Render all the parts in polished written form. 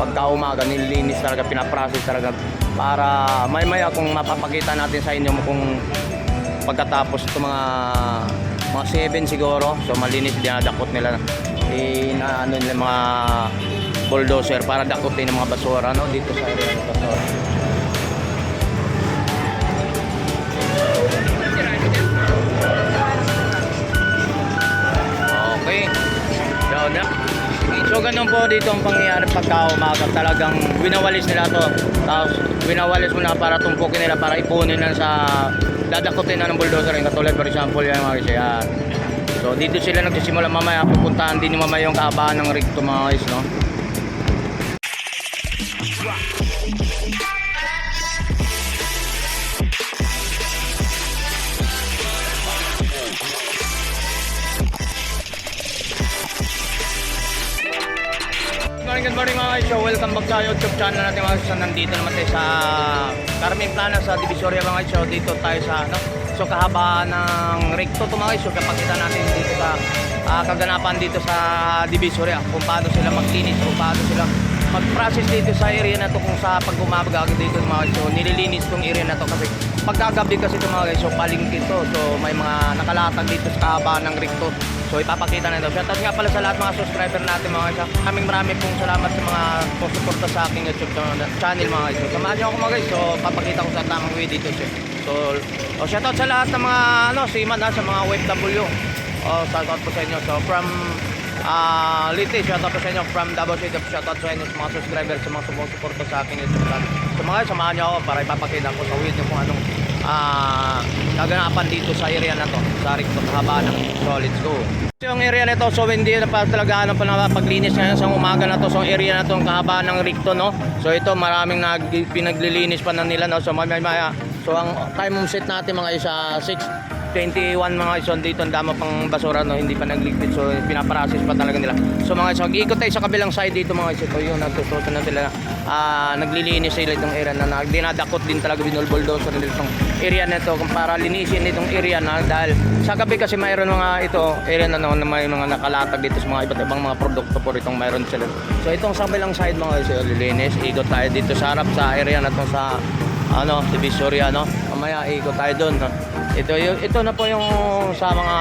pagka umaga nililinis talaga, pinaprocess talaga para maya kung mapapakita natin sa inyo kung pagkatapos ito mga 7 siguro, so malinis, dinadakot nila ano nila mga bulldozer para dakutin ng mga basura no dito sa area nito. Okay. So ganun po dito ang pangyayari pagka umaga, talagang winawalis nila to, tapos winawalis mo na para tumpukin nila, para ipunin na sa dadakutin na ng bulldozer. Yung katulad for example yan mga guys, yan. So dito sila nagsisimula, mamaya pupuntahan din yung mamaya yung kahabaan ng rig to mga guys no. Good morning mga guys, so welcome back sa YouTube channel natin mga guys. So, nandito naman tayo sa Carmen Plana sa Divisoria mga guys. So dito tayo sa so kahabaan ng recto to mga guys. So kapakita natin dito sa kaganapan dito sa Divisoria kung paano sila maglinis, kung paano sila mag-process dito sa area na to, kung sa pag-umaga dito mga guys. So nililinis tong area na to kasi pagkagabi kasi ito mga guys, so palingki to, so may mga nakalatag dito sa kahabaan ng recto. So ipapakita na ito. Shoutout nga pala sa lahat mga subscriber natin mga guys. Maraming pong salamat sa mga suporta sa aking YouTube channel mga guys. So samahan nyo ako mga guys. So papakita ko sa tamang way dito. So shoutout sa lahat ng mga seaman sa mga OFW. Shoutout po sa inyo. So from Liti, shoutout po sa inyo. From Davao City, shoutout sa inyo sa mga subscriber, sa mga sumusuporta sa aking YouTube channel. So mga guys, samahan nyo ako para ipapakita ko sa video kung anong kaganapan dito sa area na to, sa recto kahabaan ng. So let's go. Yung area nito, so hindi na pa talaga pa napaglinis ngayon sa umaga na to. So area na to ang kahabaan ng recto no. So ito maraming pinaglilinis pa na nila no. So maya so ang time set natin mga isa 6:21 mga isa, dito ang dama pang basura no, hindi pa nagligpit, so pinaprocess pa talaga nila. So mga isa, ikot tayo sa kabilang side dito mga isa. So yung natutusan na sila naglilinis sila itong area na dinadakot din talaga, binulbulldozer nila itong area na ito para linisin itong area na, dahil sa gabi kasi mayroon mga ito area na no, na may mga nakalatag dito sa mga iba't ibang mga produkto po itong mayroon sila. So itong sa kabilang side mga isa, lilinis, ikot tayo dito sa harap sa area na to sa Divisoria no. Mamaya ikot tayo doon no. Ito na po yung sa mga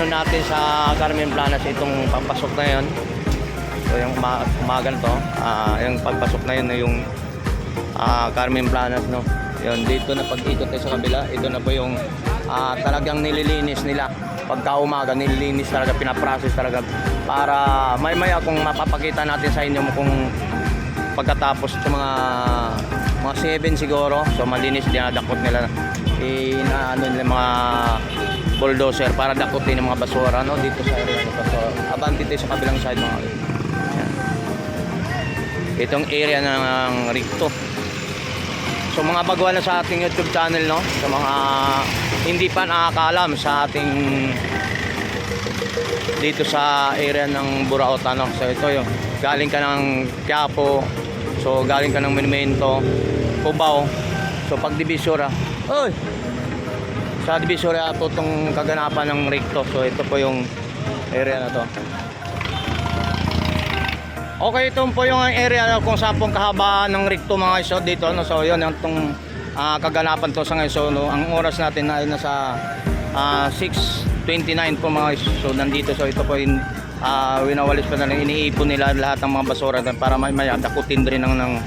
natin sa Carmen Planas, itong papasok na yon. So yung umaga na to, yung pagpasok na yun yung Carmen Planas no. Yun, dito na pag-ikot tayo sa kabila, ito na po yung talagang nililinis nila. Pagka umaga nililinis talaga, pinaprocess talaga para maya kung mapapakita natin sa inyo kung pagkatapos ito mga 7 siguro, so malinis, dinadakot nila nila mga bulldozer para dakutin ng mga basura no dito sa area nito. So abanti tayo sa kabilang side mga yan. Itong area ng recto. So mga baguhan na sa ating YouTube channel no, sa mga hindi pa nakakaalam sa ating dito sa area ng Burauta no. So ito yung galing ka ng Quiapo, so galing ka ng Monumento, Cubao, so pag Divisoria, sa Divisoria po itong kaganapan ng recto. So ito po yung area na to. Okay, ito po yung area na kung saan pong kahabaan ng recto mga iso dito no. So yun yung kaganapan to sa ngayon. So no, ang oras natin na ay nasa 6:29 po mga iso. So nandito, so ito po yung winawalis pa na lang, iniipon nila lahat ng mga basura para may dakutin rin ng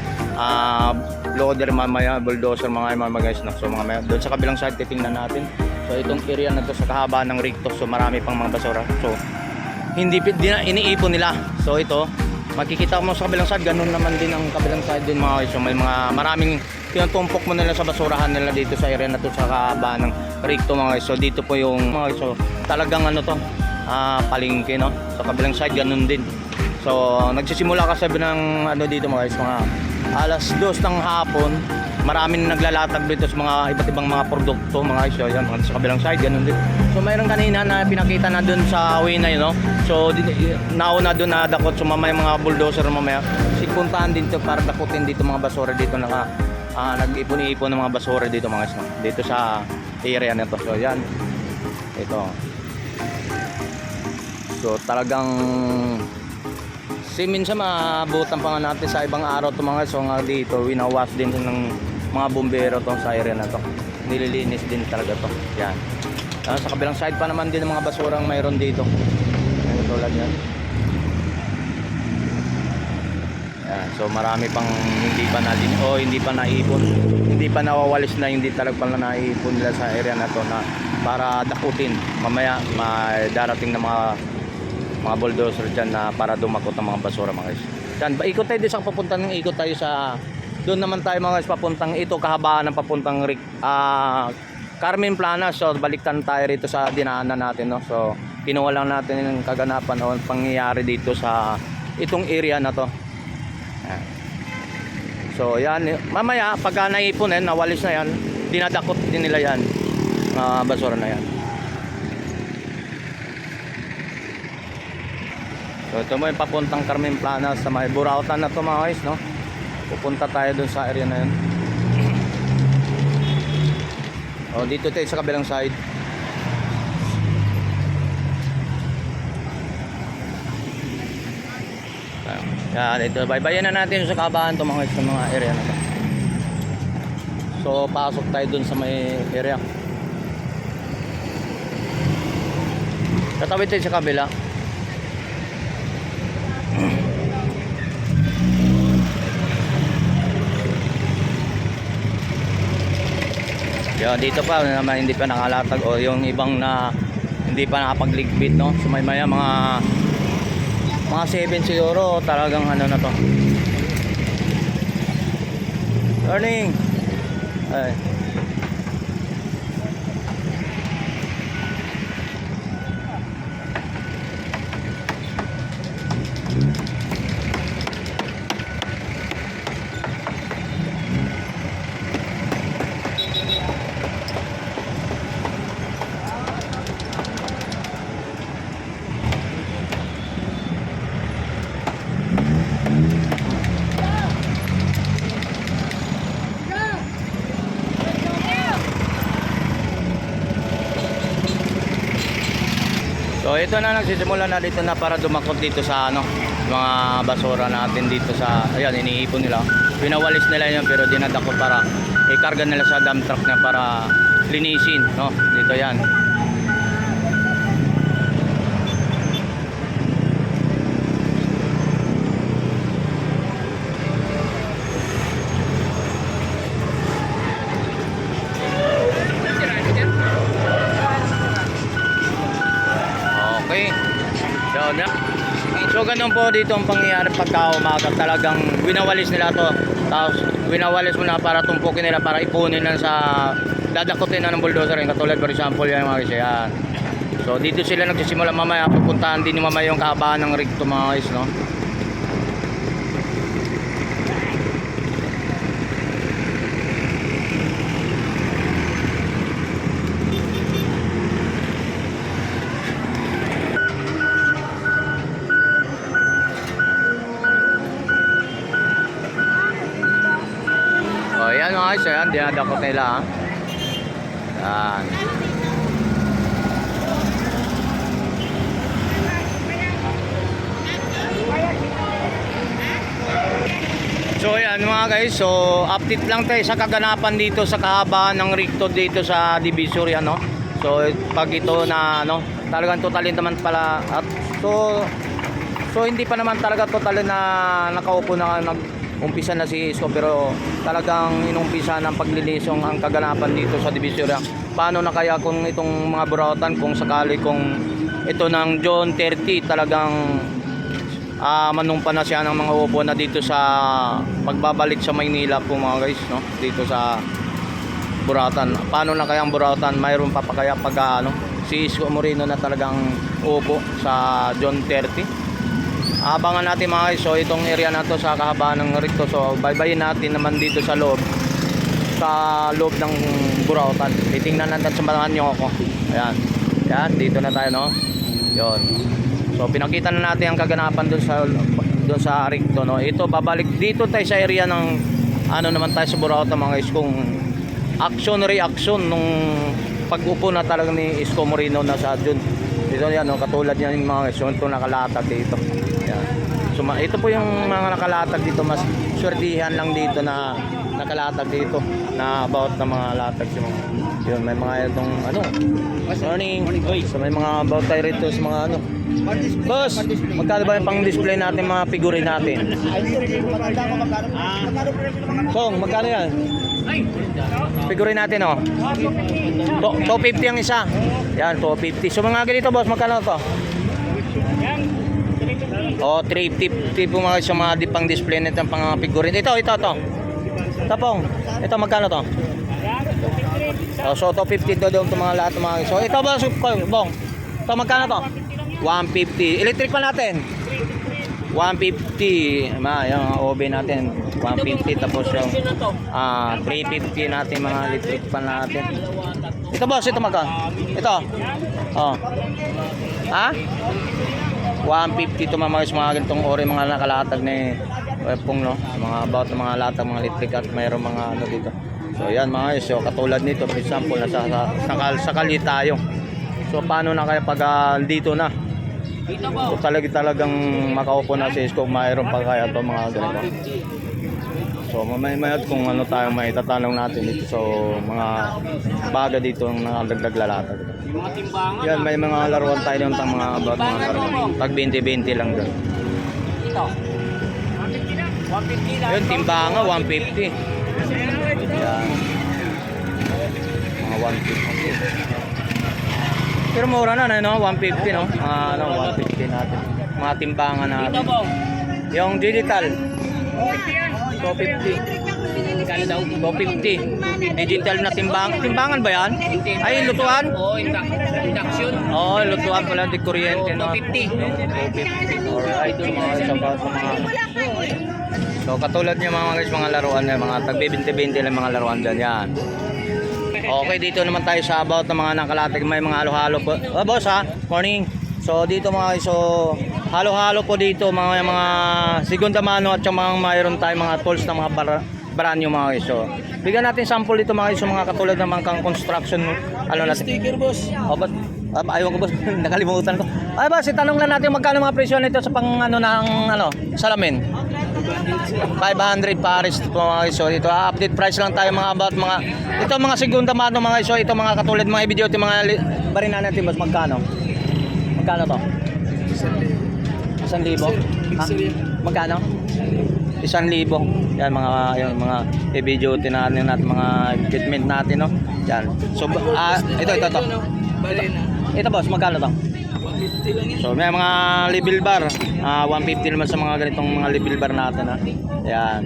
loader, mamaya bulldozer mga guys no. So mga doon sa kabilang side titingnan natin. So itong area na to sa kahabaan ng recto, so marami pang mga basura, so hindi na iniipon nila. So ito makikita mo sa kabilang side, ganun naman din ang kabilang side din mga guys. So may mga maraming tinutumpok mo nila sa basurahan nila dito sa area na to sa kahabaan ng recto mga guys. So dito po yung mga guys, so talagang to palingki no. Sa kabilang side ganun din. So nagsisimula kasi ng dito mga guys, mga alas 2 ng hapon, maraming naglalatag dito sa mga iba't ibang mga produkto mga guys. So yan, sa kabilang side ganun din. So mayroon kanina na pinakita na dun sa way na yun no. So nauna dun na dakot, so mamaya mga bulldozer mamaya sipuntahan din to para dakutin dito mga basura dito na nag-ipon-ipon ng mga basura dito mga guys no? Dito sa area na to. So yan, ito, so talagang Kasi minsan maabutan pa nga natin sa ibang araw to mga guys. So nga dito, winawas din ng mga bumbero tong sa area na to. Nililinis din talaga to. Yan. Sa kabilang side pa naman din ng mga basurang mayroon dito. Ayan, tulad yan. Yan. So marami pang hindi pa hindi pa naipon. Hindi pa nawawalis na hindi talaga pala naipon nila sa area na to na para dakutin. Mamaya may darating na mga bulldozer dyan na para dumakot ang mga basura mga guys. Yan, ikot tayo doon sa papunta ng ikot tayo sa doon naman tayo mga guys papuntang ito kahabaan ng papuntang Carmen Planas. So balikan tayo rito sa dinaanan natin, no. So kinuha lang natin yung kaganapan o pangyayari dito sa itong area na to. Yan. So yan, mamaya pagka naipon nawalis na yan, dinadakot din nila yan basura na yan. So ito mo yung papuntang Carmen Planas sa may Burautan na to mga guys, no. Pupunta tayo dun sa area na yun. O dito tayo sa kabilang side. Yan, ito baybayin na natin sa kahabaan to mga guys, sa mga area na to. So pasok tayo dun sa may area. Tatawid tayo sa kabila. Yan, dito pa naman hindi pa nakalatag o yung ibang na hindi pa nakapagligpit, no. So may maya mga 7 siguro talagang ano na to. Morning. Ay. So ito na, nagsisimula na dito na para dumakot dito sa mga basura natin dito sa, ayan, iniipon nila. Pinawalis nila yun pero dinadakot para ikarga nila sa dump truck na para linisin, no. Dito yan. So ganun po dito ang pangyayari pagka umaga, talagang winawalis nila to. Tapos winawalis mo na para tumpukin nila para ipunin na sa dadakutin na ng bulldozer. Katulad for example yan mga guys, yan. So dito sila nagsisimula, mamaya pupuntahan din mamaya yung kahabaan ng rig to mga guys, no. Ayan mga guys, ayan, dinadakot nila ha. Ayan. So ayan mga guys, so update lang tayo sa kaganapan dito sa kahabaan ng Recto dito sa Divisoria, no. So pag ito na talagang totalin naman pala at so hindi pa naman talaga totalin na nakaupo na umpisa na si Isko, pero talagang inumpisa ng paglilisong ang kaganapan dito sa Divisoria. Paano na kaya kung itong mga Burautan, kung sakali kung ito ng John 30 talagang manumpa na siya ng mga upo na dito sa pagbabalik sa Maynila po mga guys, no, dito sa Burautan. Paano na kaya ang Burautan, mayroon pa kaya pag si Isko Moreno na talagang upo sa John 30. Abangan natin mga guys, so itong area na to sa kahabaan ng Recto. So baybayin natin naman dito sa loob ng Burautan. Titingnan natin, samahan nyo ako. Ayan, yan, dito na tayo, no. Yon. So pinakita na natin ang kaganapan doon sa Recto, no. Ito babalik dito tayo sa area ng naman tayo sa Burautan mga guys, kung action reaction nung pag-upo na talaga ni Isko Moreno na sa June. Dito yan, no, katulad yan yung mga guys, ito nakalatag dito. Yan. So ito po yung mga nakalatag dito, mas swertihan lang dito na nakalatag dito na about na mga latag si mga. Yun, may mga itong ano. Morning. So may mga about tayo rito sa mga ano. Boss, magkano ba yung pang-display natin mga figurine natin? Kong, magkano yan? Figurine natin oh. 250 ang isa. Yan, 250. So mga ganito boss, magkano to? Oh, 350 po mga sa mga pang-display nito pang figurine. Ito. Tapong. Ito magkano to? Oh, so 250 doon to mga lahat ng mga. So ito boss, bong. Ito magkano to? 150. Electric pa natin. 150. Yung OB natin. 150 tapos yung 350 natin mga electric pa natin. Ito boss, ito magkano? Ito. Oh. Ha? 150 to mga ganitong ori mga nakalatag ni Pong no. Mga about ng mga latag mga electric at mayroong mga ano dito. So yan mga guys, so katulad nito for example sakali tayo. So paano na kaya pag dito na? So talagang makaupo na si Isko, mayroon pa kaya to mga ganito. So may kung ano tayong maitatanong natin dito. So mga baga dito ang nakadagdag lalata. Yan, may mga laruan tayo ng mga about mga laruan. Tag 20-20 lang doon. Ito. 150 lang. Yun, timbanga 150. Yan. Mga 150. Pero mura na no, 150 no. 150 natin. Mga timbangan natin. Ito bong. Yung digital 250. 250. Digital na timbangan ba yan? Ay, lutuan? Oo, induction. Oo, lutuan pala di kuryente no. 250. Alright, mga sabat sa mga. So katulad niya mga guys, mga laruan na mga tag 20-20 lang mga laruan diyan yan. Okay, dito naman tayo sa about ng mga nakalatag, may mga halo-halo po. Oh, boss ha, morning. So dito mga guys, so halo-halo po dito mga segunda mano at yung mga mayroon tayong mga tools na mga brand new mga guys. So bigyan natin sample dito mga guys, so mga katulad ng mga construction ano natin. Sticker boss. Oh, but ayaw ko boss, nakalimutan ko. Ay boss, itanong lang natin magkano mga presyo nito sa pang ano ng salamin. 500 pares po mga guys. So ito update price lang tayo mga about mga ito mga segunda mano mga guys. So ito mga katulad mga video ito mga barina natin boss, magkano? Magkano to? 1,000. Ha? Magkano? 1,000. Yan mga i-video natin mga equipment natin no. Yan. So ito. Ito boss, magkano to? 150 lang yan. So may mga level bar, 150 naman sa mga ganitong mga level bar natin ha. Yan.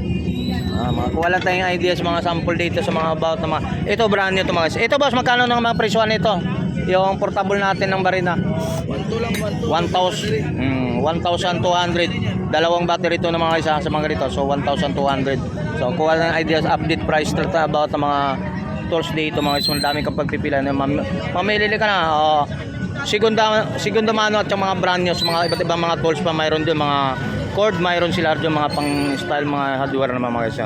Mga kuha lang tayong ideas mga sample dito sa mga about na mga ito brand new to mga guys. Ito boss, magkano ng mga presyo nito? Yung portable natin ng barina. 1,200. 1,200. Dalawang battery ito ng mga isa sa mga ganito. So 1,200. So kuha lang ideas, update price talaga about ng mga tools dito mga guys. Madami kang pagpipila na mamili ka na. Segunda mano at yung mga brand new, mga iba't ibang mga tools pa mayroon doon, mga cord mayroon sila doon, mga pang style mga hardware na mga guys.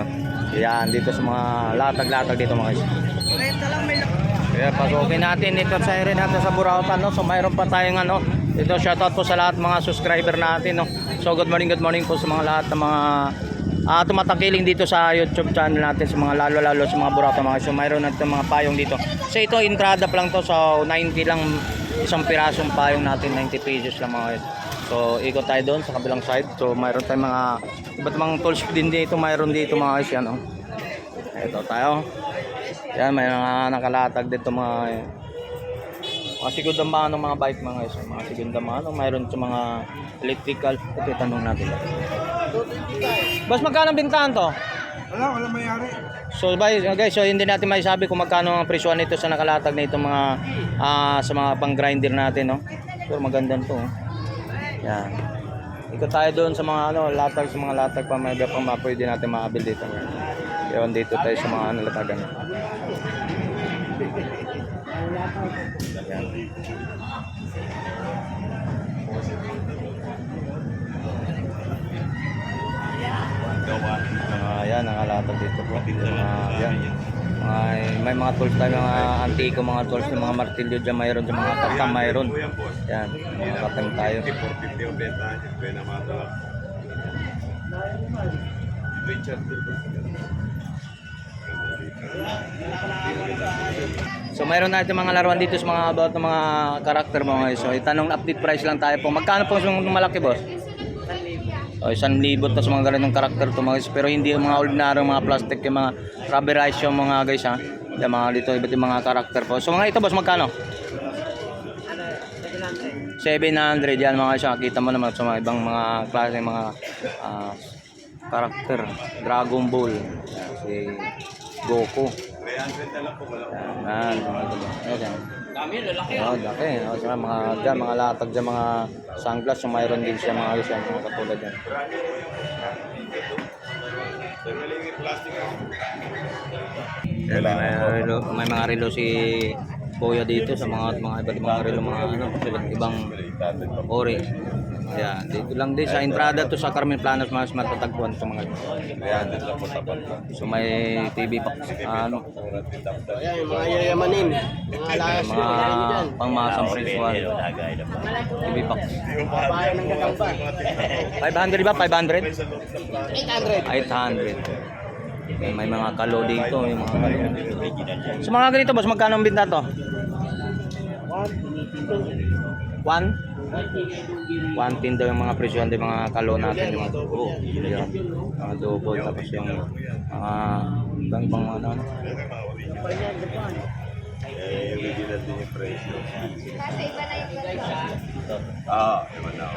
Yan dito sa mga latag dito mga guys. Kaya pasukin natin dito sa area natin sa Burautan no. So mayroon pa tayong ano. Ito shoutout po sa lahat mga subscriber natin no. So good morning po sa mga lahat ng mga tumatakiling dito sa YouTube channel natin, sa mga lalo sa mga Burautan mga. So mayroon natin mga payong dito. So ito entrada pa lang to, so 90 lang isang pirasong payong natin, 90 pesos lang mga guys. So ikot tayo doon sa kabilang side. So mayroon tayong mga iba't mga tools din dito, mayroon dito mga guys yan oh. Ito tayo. Yan, may mga nakalatag dito mga segunda mano mga bike mga guys. Mga segunda mano, mayroon sa mga electrical. Ito tanong natin. Boss, magkano bintahan to? Wala mayari. So guys, so hindi natin maisabi kung magkano ang presyo nito sa nakalatag na itong mga sa mga pang grinder natin no. Pero maganda to. Yan. Ikot tayo doon sa mga latag, sa mga latag pa may pang pwede natin maabil dito. Yan dito tayo sa mga latagan. Yan. Yan, nakalatag dito po. Yan. May mga tools tayo, mga antiko, mga tools, mga martilyo dyan mayroon, dyan mga katam mayroon. Yan, mga katam tayo. So mayroon natin mga laruan dito sa mga about ng mga karakter mga guys. So itanong update price lang tayo po. Magkano po yung malaki boss? O 1,000 to sa mga ganitong karakter to mga guys. Pero hindi yung mga ordinaryong mga plastic, yung mga rubberized yung mga guys ha. Yung mga dito iba't yung mga karakter po. So mga ito boss magkano? 700 yan mga guys. Kita mo naman sa mga ibang mga klase mga karakter. Dragon Ball. Si Goku. Yan, mga ito. Ayan. Dami, lalaki. Oh, laki. Oh, sa mga dyan, mga latag dyan, mga sunglass, yung mayroon din siya mga guys, mga katulad yan. Yan, may mga relo si Kuya dito sa mga iba't ibang relo, mga ano, iba't ibang ori. Yan, dito lang din sa entrada to sa Carmen Planas mas matatagpuan sa mga yan. So may TV pa ano. Ayan, yung mga yayamanin. Mga alas Mga pangmasang preswan. TV box. babae ng gagamba. 500 ba? 500? 800. 800. May mga kalo dito, may mga kalo. So mga ganito boss, magkano ang binta to? 1? 110 daw yung mga presyon din mga kalo natin yung mga tubo. Yan. Mga tubo tapos yung mga ibang mga ano. Original din yung presyo. Kasi iba na yung ganda. Ah, iba na.